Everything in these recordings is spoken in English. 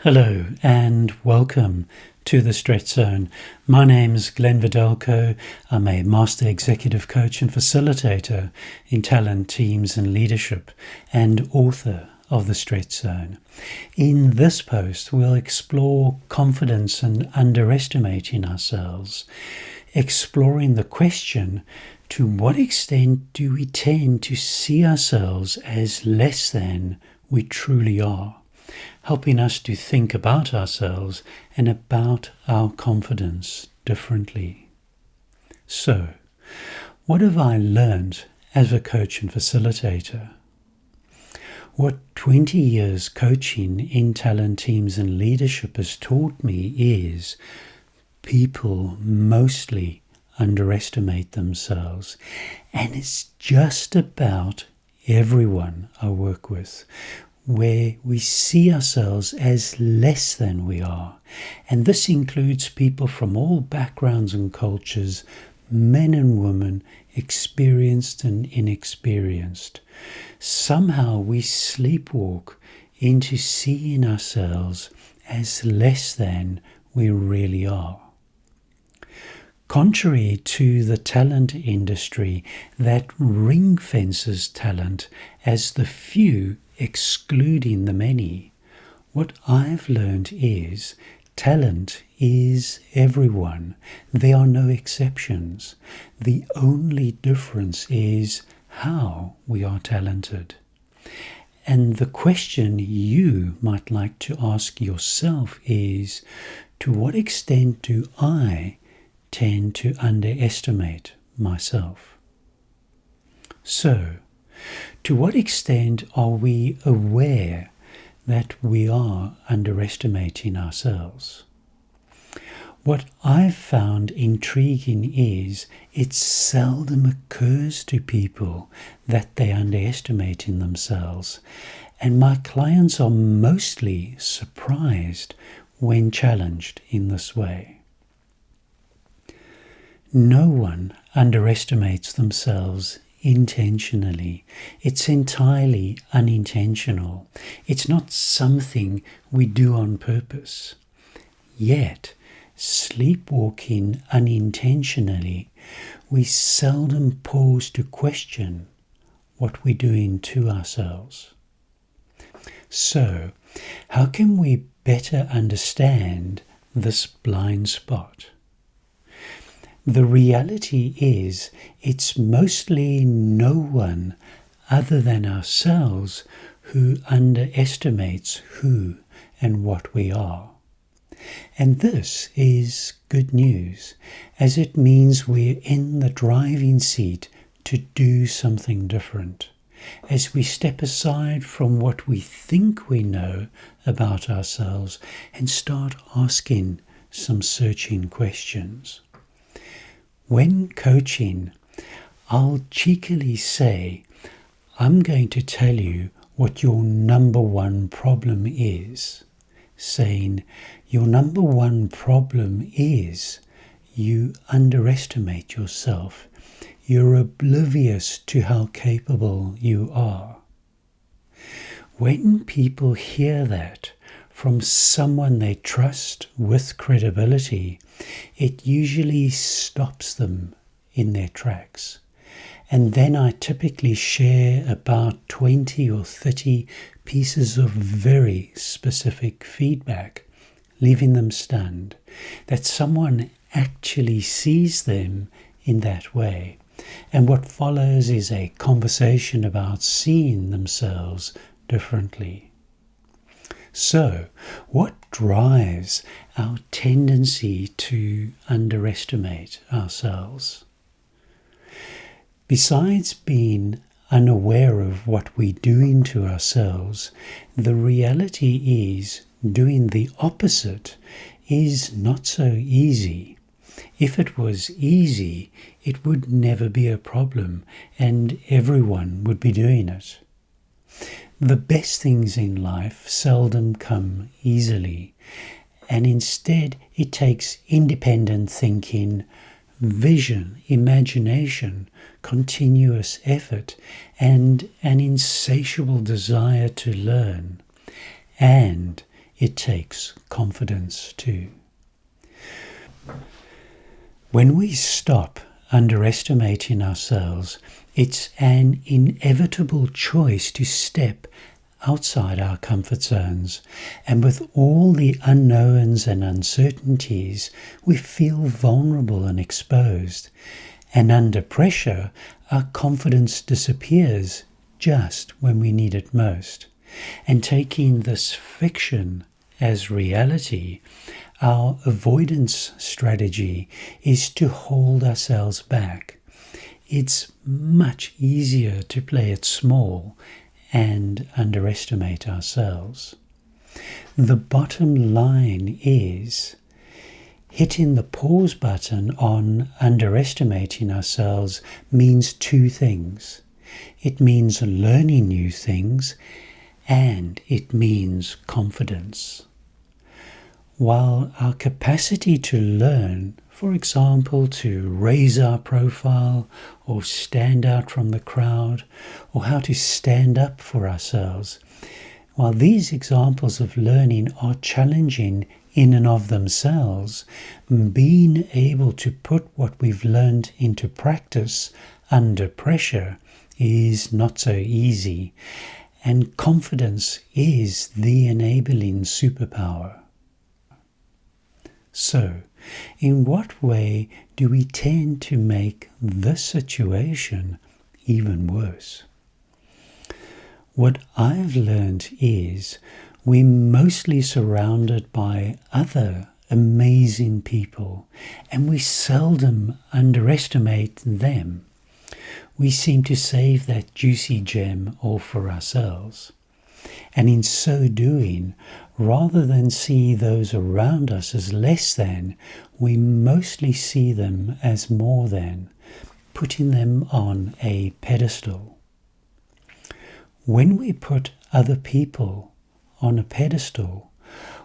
Hello and welcome to the Stretch Zone. My name's Glenn Vidalco. I'm a Master Executive Coach and Facilitator in Talent, Teams and Leadership and author of the Stretch Zone. In this post, we'll explore confidence and underestimating ourselves, exploring the question, to what extent do we tend to see ourselves as less than we truly are? Helping us to think about ourselves and about our confidence differently. So, what have I learned as a coach and facilitator? What 20 years coaching in talent, teams and leadership has taught me is people mostly underestimate themselves, and it's just about everyone I work with, where we see ourselves as less than we are. And this includes people from all backgrounds and cultures, men and women, experienced and inexperienced. Somehow we sleepwalk into seeing ourselves as less than we really are. Contrary to the talent industry that ring fences talent as the few excluding the many, what I've learned is talent is everyone. There are no exceptions. The only difference is how we are talented. And the question you might like to ask yourself is, to what extent do I tend to underestimate myself? So, to what extent are we aware that we are underestimating ourselves? What I've found intriguing is it seldom occurs to people that they're underestimating themselves, and my clients are mostly surprised when challenged in this way. No one underestimates themselves intentionally. It's entirely unintentional. It's not something we do on purpose. Yet, sleepwalking unintentionally, we seldom pause to question what we're doing to ourselves. So, how can we better understand this blind spot? The reality is, it's mostly no one other than ourselves who underestimates who and what we are. And this is good news, as it means we're in the driving seat to do something different, as we step aside from what we think we know about ourselves and start asking some searching questions. When coaching, I'll cheekily say, I'm going to tell you what your number one problem is, saying your number one problem is you underestimate yourself. You're oblivious to how capable you are. When people hear that from someone they trust with credibility, it usually stops them in their tracks. And then I typically share about 20 or 30 pieces of very specific feedback, leaving them stunned that someone actually sees them in that way. And what follows is a conversation about seeing themselves differently. So, what drives our tendency to underestimate ourselves? Besides being unaware of what we're doing to ourselves, the reality is doing the opposite is not so easy. If it was easy, it would never be a problem and everyone would be doing it. The best things in life seldom come easily, and instead it takes independent thinking, vision, imagination, continuous effort, and an insatiable desire to learn. And it takes confidence too. When we stop underestimating ourselves, it's an inevitable choice to step outside our comfort zones, and with all the unknowns and uncertainties, we feel vulnerable and exposed, and under pressure, our confidence disappears just when we need it most. And taking this fiction as reality, our avoidance strategy is to hold ourselves back. It's much easier to play it small and underestimate ourselves. The bottom line is hitting the pause button on underestimating ourselves means two things. It means learning new things, and it means confidence. While our capacity to learn, for example, to raise our profile or stand out from the crowd, or how to stand up for ourselves, while these examples of learning are challenging in and of themselves, being able to put what we've learned into practice under pressure is not so easy, and confidence is the enabling superpower. So, in what way do we tend to make this situation even worse? What I've learned is we're mostly surrounded by other amazing people, and we seldom underestimate them. We seem to save that juicy gem all for ourselves. And in so doing, rather than see those around us as less than, we mostly see them as more than, putting them on a pedestal. When we put other people on a pedestal,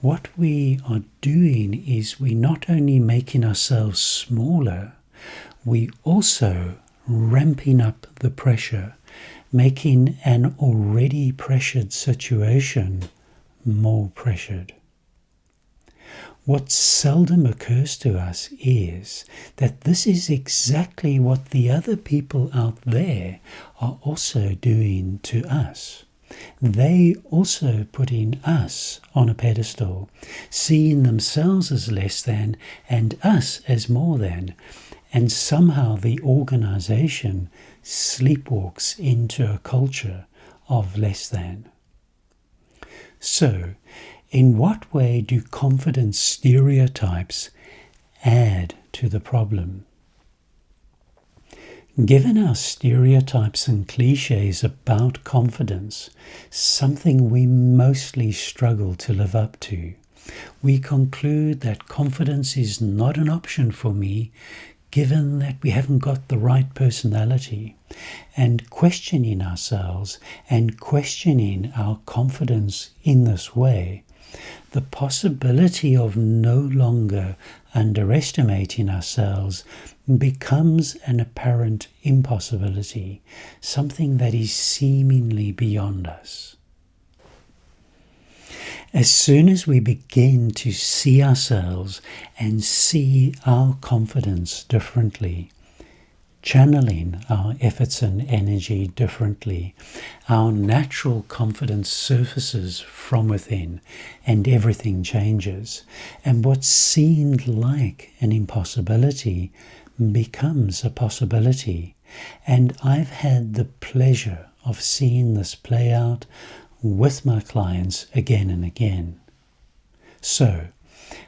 what we are doing is we not only making ourselves smaller, we also ramping up the pressure, making an already pressured situation more pressured. What seldom occurs to us is that this is exactly what the other people out there are also doing to us. They also putting us on a pedestal, seeing themselves as less than and us as more than, and somehow the organization sleepwalks into a culture of less than. So, in what way do confidence stereotypes add to the problem? Given our stereotypes and cliches about confidence, something we mostly struggle to live up to, we conclude that confidence is not an option for me, given that we haven't got the right personality, and questioning ourselves and questioning our confidence in this way, the possibility of no longer underestimating ourselves becomes an apparent impossibility, something that is seemingly beyond us. As soon as we begin to see ourselves and see our confidence differently, channeling our efforts and energy differently, our natural confidence surfaces from within and everything changes, and what seemed like an impossibility becomes a possibility. And I've had the pleasure of seeing this play out with my clients again and again. So,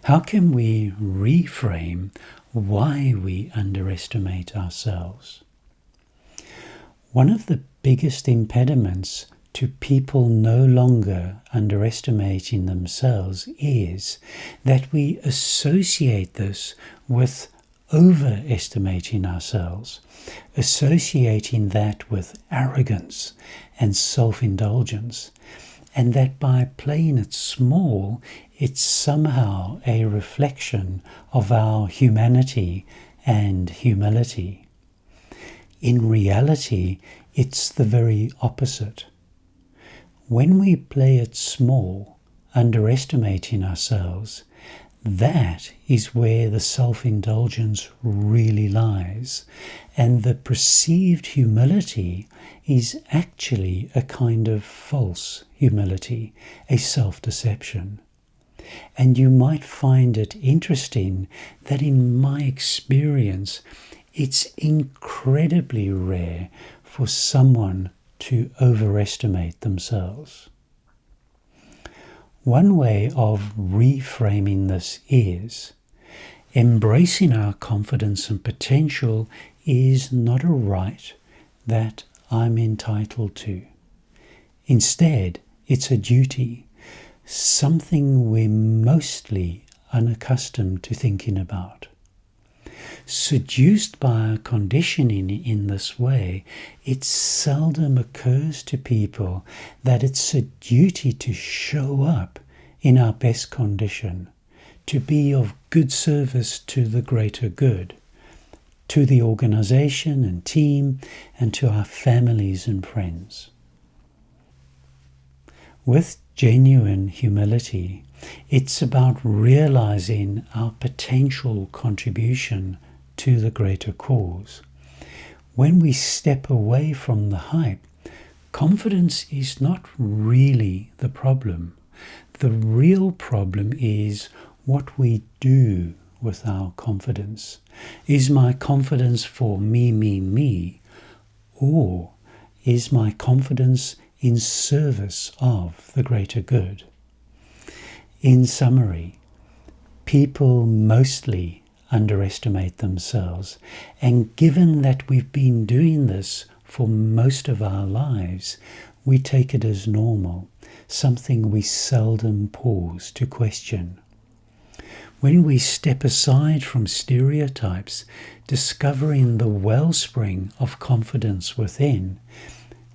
how can we reframe why we underestimate ourselves? One of the biggest impediments to people no longer underestimating themselves is that we associate this with overestimating ourselves, associating that with arrogance and self-indulgence, and that by playing it small, it's somehow a reflection of our humanity and humility. In reality, it's the very opposite. When we play it small, underestimating ourselves, that is where the self-indulgence really lies. And the perceived humility is actually a kind of false humility, a self-deception. And you might find it interesting that in my experience, it's incredibly rare for someone to overestimate themselves. One way of reframing this is embracing our confidence and potential is not a right that I'm entitled to. Instead, it's a duty, something we're mostly unaccustomed to thinking about. Seduced by our conditioning in this way, it seldom occurs to people that it's a duty to show up in our best condition, to be of good service to the greater good, to the organization and team, and to our families and friends. With genuine humility, it's about realizing our potential contribution to the greater cause. When we step away from the hype, confidence is not really the problem. The real problem is what we do with our confidence. Is my confidence for me, or is my confidence in service of the greater good? In summary, people mostly underestimate themselves, and given that we've been doing this for most of our lives, we take it as normal, something we seldom pause to question. When we step aside from stereotypes, discovering the wellspring of confidence within,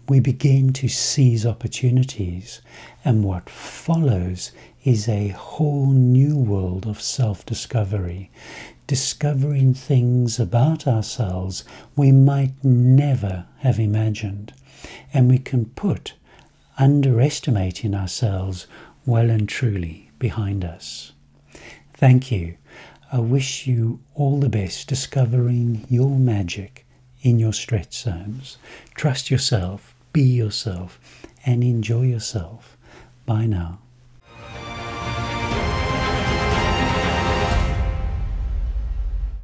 we begin to seize opportunities, and what follows is a whole new world of self-discovery, discovering things about ourselves we might never have imagined, and we can put underestimating ourselves well and truly behind us. Thank you. I wish you all the best discovering your magic in your stretch zones. Trust yourself, be yourself, and enjoy yourself. Bye now.